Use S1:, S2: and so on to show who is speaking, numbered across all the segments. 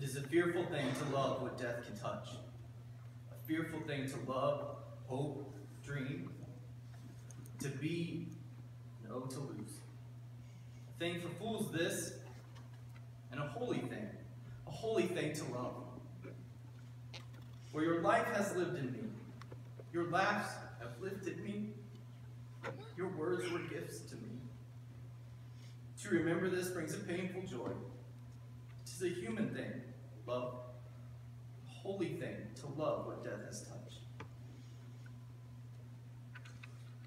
S1: It is a fearful thing to love what death can touch. A fearful thing to love, hope, dream, to be, no to lose. A thing for fools this, and a holy thing to love. For your life has lived in me, your laughs have lifted me, your words were gifts to me. To remember this brings a painful joy. It is a human thing, love, a holy thing to love what death has touched.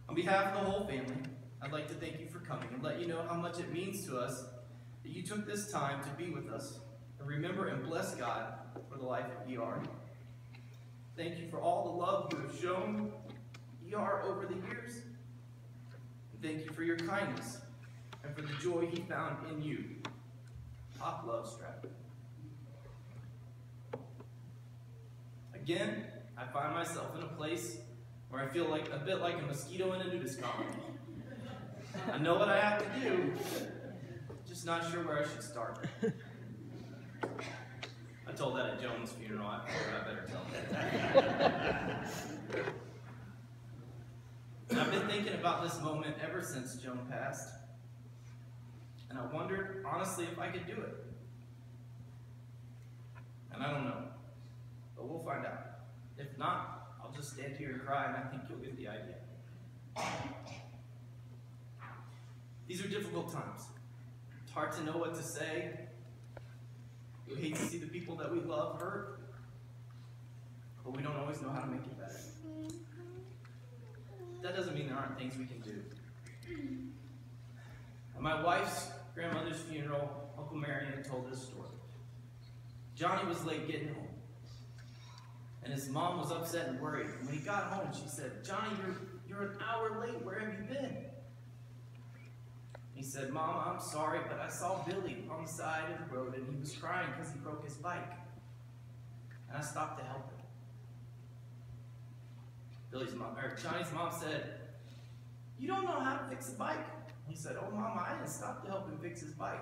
S1: On behalf of the whole family, I'd like to thank you for coming and let you know how much it means to us that you took this time to be with us and remember and bless God for the life of ER. Thank you for all the love you have shown ER over the years. And thank you for your kindness and for the joy he found in you. Top love, Stratton. Again, I find myself in a place where I feel like a bit like a mosquito in a nudist colony. I know what I have to do, just not sure where I should start. I told that at Joan's funeral. I better tell that. I've been thinking about this moment ever since Joan passed, and I wondered, honestly, if I could do it. And I don't know, but we'll find out. If not, I'll just stand here and cry, and I think you'll get the idea. These are difficult times. It's hard to know what to say. We hate to see the people that we love hurt, but we don't always know how to make it better. That doesn't mean there aren't things we can do. At my wife's grandmother's funeral, Uncle Marion had told this story. Johnny was late getting home, and his mom was upset and worried. When he got home, she said, "Johnny, you're an hour late. Where have you been?" He said, "Mom, I'm sorry, but I saw Billy on the side of the road, and he was crying because he broke his bike. And I stopped to help him." Johnny's mom said, "You don't know how to fix a bike." He said, "Oh, Mama, I didn't stop to help him fix his bike.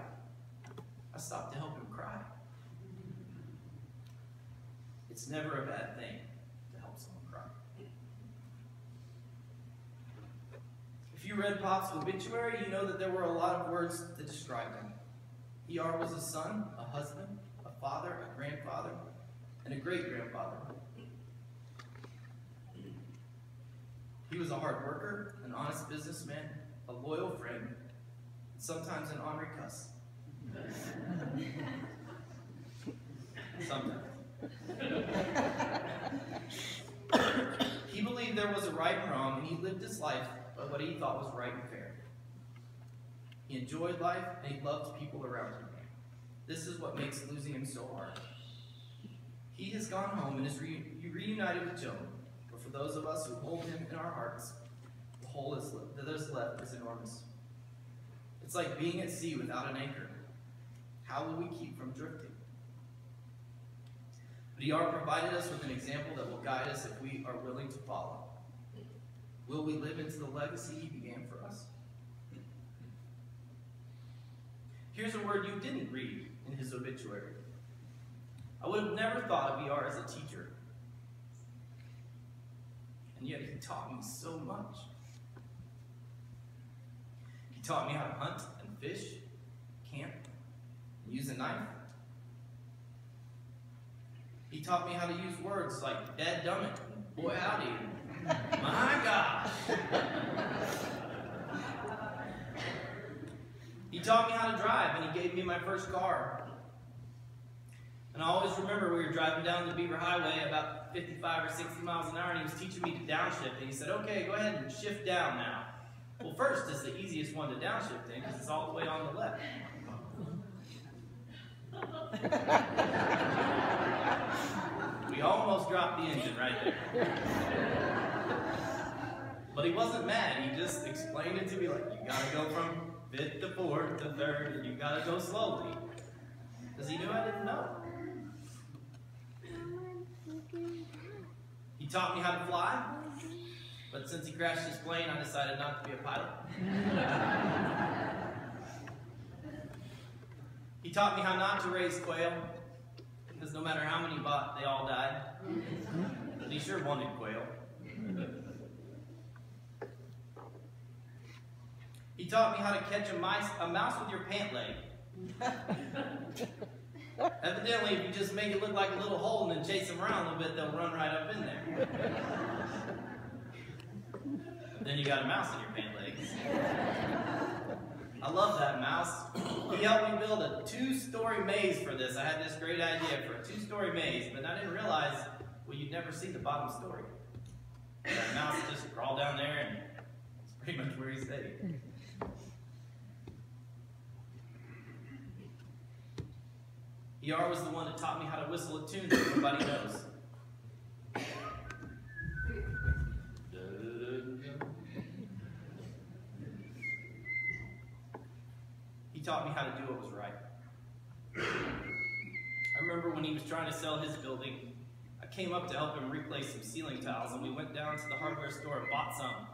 S1: I stopped to help him cry." It's never a bad thing to help someone cry. If you read Pop's obituary, you know that there were a lot of words to describe him. ER was a son, a husband, a father, a grandfather, and a great-grandfather. He was a hard worker, an honest businessman, a loyal friend, and sometimes an ornery cuss. Sometimes. He believed there was a right and wrong, and he lived his life by what he thought was right and fair. He enjoyed life, and he loved people around him. This is what makes losing him so hard. He has gone home and is reunited with Joan, but for those of us who hold him in our hearts, the hole that is left is enormous. It's like being at sea without an anchor. How will we keep from drifting? But ER provided us with an example that will guide us if we are willing to follow. Will we live into the legacy he began for us? Here's a word you didn't read in his obituary. I would have never thought of ER as a teacher. And yet he taught me so much. He taught me how to hunt and fish, camp, and use a knife. He taught me how to use words like dadgummit, boy howdy, my gosh. He taught me how to drive, and he gave me my first car. And I always remember we were driving down the Beaver Highway about 55 or 60 miles an hour, and he was teaching me to downshift. And he said, "Okay, go ahead and shift down now." Well, first, it's the easiest one to downshift in because it's all the way on the left. We almost dropped the engine right there. But he wasn't mad. He just explained it to me like, you gotta go from fifth to fourth to third, and you gotta go slowly. Because he knew I didn't know. He taught me how to fly, but since he crashed his plane, I decided not to be a pilot. He taught me how not to raise quail. because no matter how many bought, they all died. But he sure wanted quail. He taught me how to catch a mouse with your pant leg. Evidently, if you just make it look like a little hole and then chase them around a little bit, they'll run right up in there. Then you got a mouse in your pant legs. I love that mouse. He helped me build a 2-story maze for this. I had this great idea for a 2-story maze, but I didn't realize, well, you'd never see the bottom story. That mouse just crawled down there, and it's pretty much where he stayed. ER was the one that taught me how to whistle a tune that nobody knows. He taught me how to do what was right. I remember when he was trying to sell his building, I came up to help him replace some ceiling tiles, and we went down to the hardware store and bought some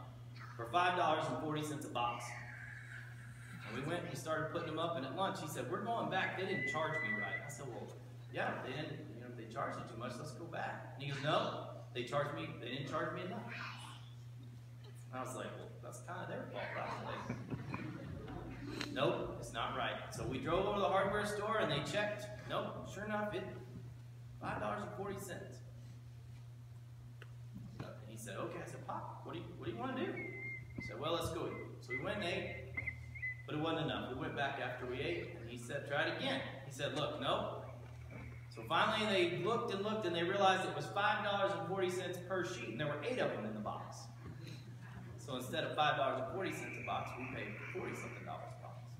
S1: for $5.40 a box. And we went and started putting them up, and at lunch he said, "We're going back. They didn't charge me right." I said, "Well, yeah, they didn't. You know, they charged you too much. Let's go back." And he goes, "No, they charged me. They didn't charge me enough." And I was like, "Well, that's kind of their fault, right?" Like, nope, it's not right. So we drove over to the hardware store and they checked. Nope, sure enough, it $5.40. And he said, "Okay." I said, "Pop, what do you want to do?" He said, "Well, let's go eat." So we went and ate. But it wasn't enough. We went back after we ate, and he said, "Try it again." He said, "Look, no." So finally they looked and looked, and they realized it was $5.40 per sheet, and there were 8 of them in the box. So instead of $5.40 a box, we paid $40-something a box.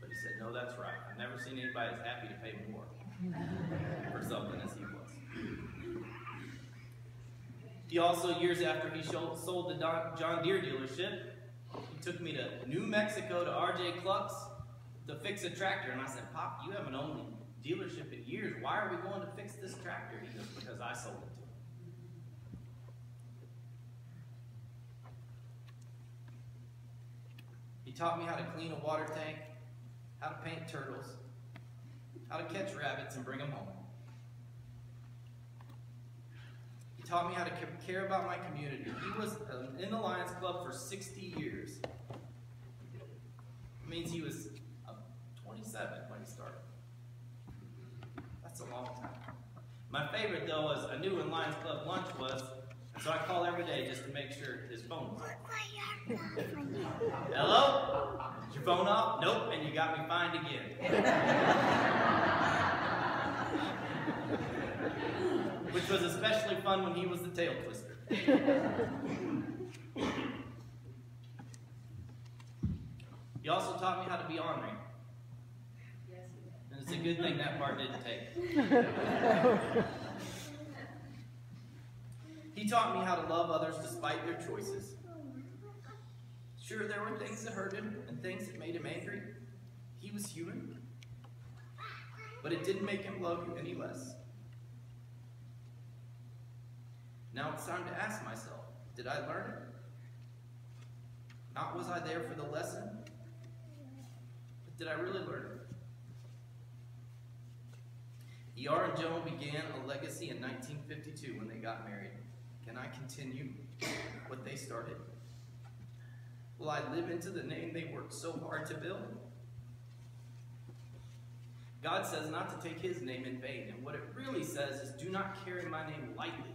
S1: But he said, "No, that's right. I've never seen anybody that's happy to pay more for something as he was." He also, years after he sold the John Deere dealership, he took me to New Mexico to R.J. Cluck's to fix a tractor. And I said, "Pop, you haven't owned a dealership in years. Why are we going to fix this tractor?" He goes, "Because I sold it to him." He taught me how to clean a water tank, how to paint turtles, how to catch rabbits and bring them home. He taught me how to care about my community. He was in the Lions Club for 60 years. It means he was 27 when he started. That's a long time. My favorite, though, was I knew when Lions Club lunch was, and so I called every day just to make sure his phone was off. "Hello? Is your phone off?" "Nope," and you got me fined again. Which was especially fun when he was the tail twister. He also taught me how to be ornery. And it's a good thing that part didn't take. He taught me how to love others despite their choices. Sure, there were things that hurt him and things that made him angry. He was human. But it didn't make him love you any less. Now it's time to ask myself, did I learn it? Not was I there for the lesson, but did I really learn it? ER and Joan began a legacy in 1952 when they got married. Can I continue what they started? Will I live into the name they worked so hard to build? God says not to take his name in vain, and what it really says is do not carry my name lightly.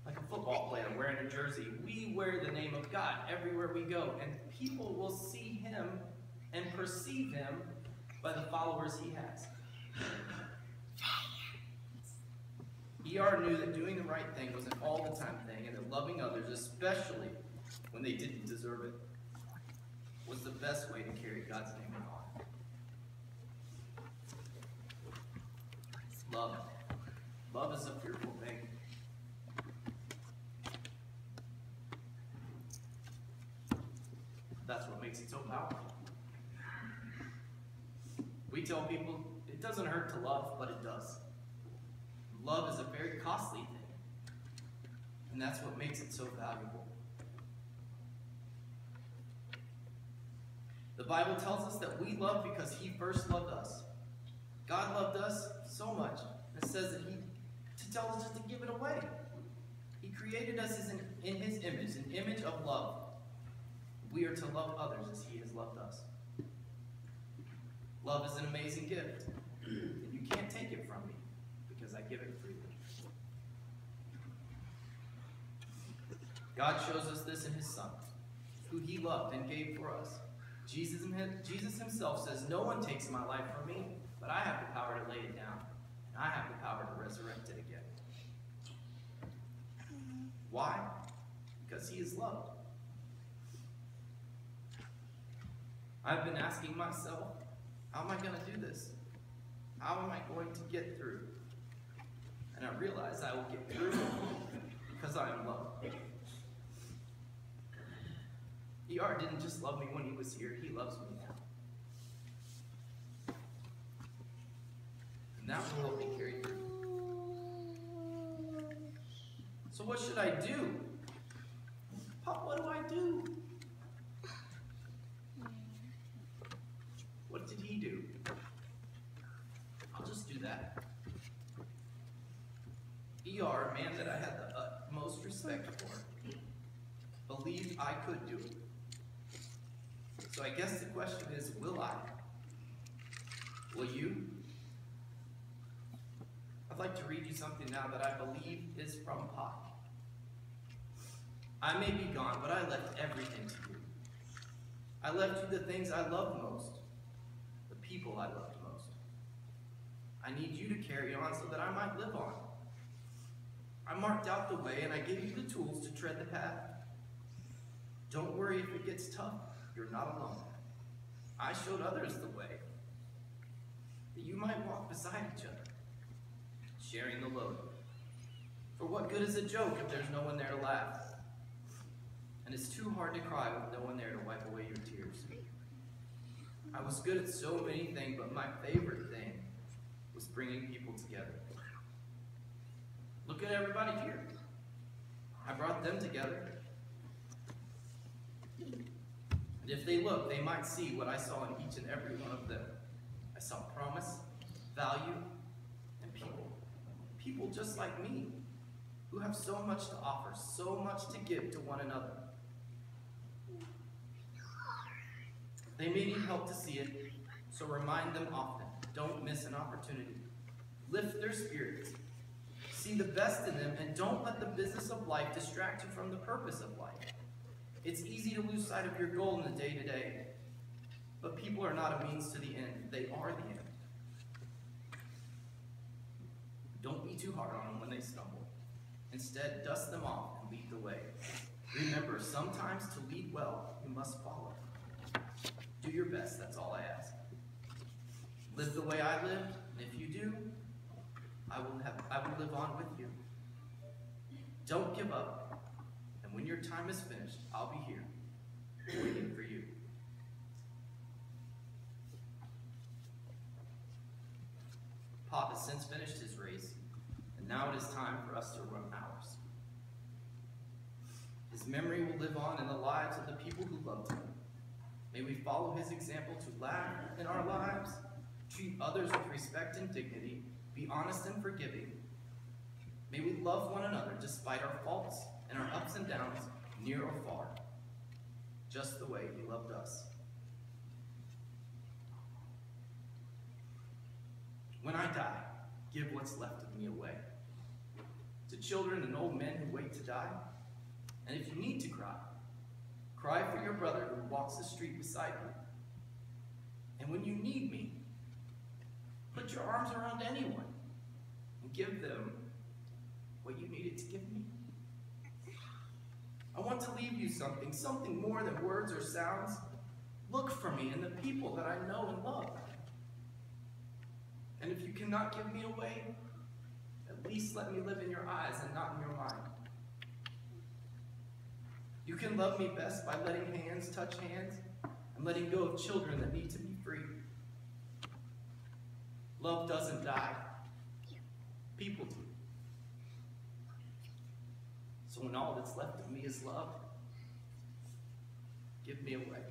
S1: Like a football player wearing a jersey, we wear the name of God everywhere we go, and people will see him and perceive him by the followers he has. ER knew that doing the right thing was an all-the-time thing, and that loving others, especially when they didn't deserve it, was the best way to carry God's name on. Love. Love is a fearful thing. That's what makes it so powerful. We tell people it doesn't hurt to love, but it does. Love is a very costly thing, and that's what makes it so valuable. The Bible tells us that we love because he first loved us. God loved us so much, it says that to tell us just to give it away. He created us in his image, an image of love. We are to love others as he has loved us. Love is an amazing gift, and you can't take it from me because I give it freely. God shows us this in his Son, who he loved and gave for us. Jesus himself says, "No one takes my life from me, but I have the power to lay it down, and I have the power to resurrect it again." Why? Because he is loved. I've been asking myself, how am I going to do this? How am I going to get through? And I realize I will get through because I am loved. ER didn't just love me when he was here, he loves me now. And that will help me carry through. So what should I do? Pop, what do I do? What did he do? I'll just do that. ER, a man that I had the utmost respect for, believed I could do it. So I guess the question is, will I? Will you? I'd like to read you something now that I believe is from Pop. I may be gone, but I left everything to you. I left you the things I loved most, the people I loved most. I need you to carry on so that I might live on. I marked out the way and I give you the tools to tread the path. Don't worry if it gets tough, you're not alone. I showed others the way, that you might walk beside each other, sharing the load. For what good is a joke if there's no one there to laugh? And it's too hard to cry with no one there to wipe away your tears. I was good at so many things, but my favorite thing was bringing people together. Look at everybody here. I brought them together. And if they look, they might see what I saw in each and every one of them. I saw promise, value, and people. People just like me, who have so much to offer, so much to give to one another. They may need help to see it, so remind them often. Don't miss an opportunity. Lift their spirits. See the best in them, and don't let the business of life distract you from the purpose of life. It's easy to lose sight of your goal in the day-to-day, but people are not a means to the end. They are the end. Don't be too hard on them when they stumble. Instead, dust them off and lead the way. Remember, sometimes to lead well, you must follow. Do your best, that's all I ask. Live the way I lived, and if you do, I will live on with you. Don't give up, and when your time is finished, I'll be here, waiting for you. Pop has since finished his race, and now it is time for us to run ours. His memory will live on in the lives of the people who loved him. May we follow his example to laugh in our lives, treat others with respect and dignity, be honest and forgiving. May we love one another despite our faults and our ups and downs, near or far, just the way he loved us. When I die, give what's left of me away to children and old men who wait to die. And if you need to cry, cry for your brother who walks the street beside you. And when you need me, put your arms around anyone and give them what you needed to give me. I want to leave you something more than words or sounds. Look for me in the people that I know and love. And if you cannot give me away, at least let me live in your eyes and not in your mind. You can love me best by letting hands touch hands and letting go of children that need to be free. Love doesn't die. People do. So when all that's left of me is love, give me away.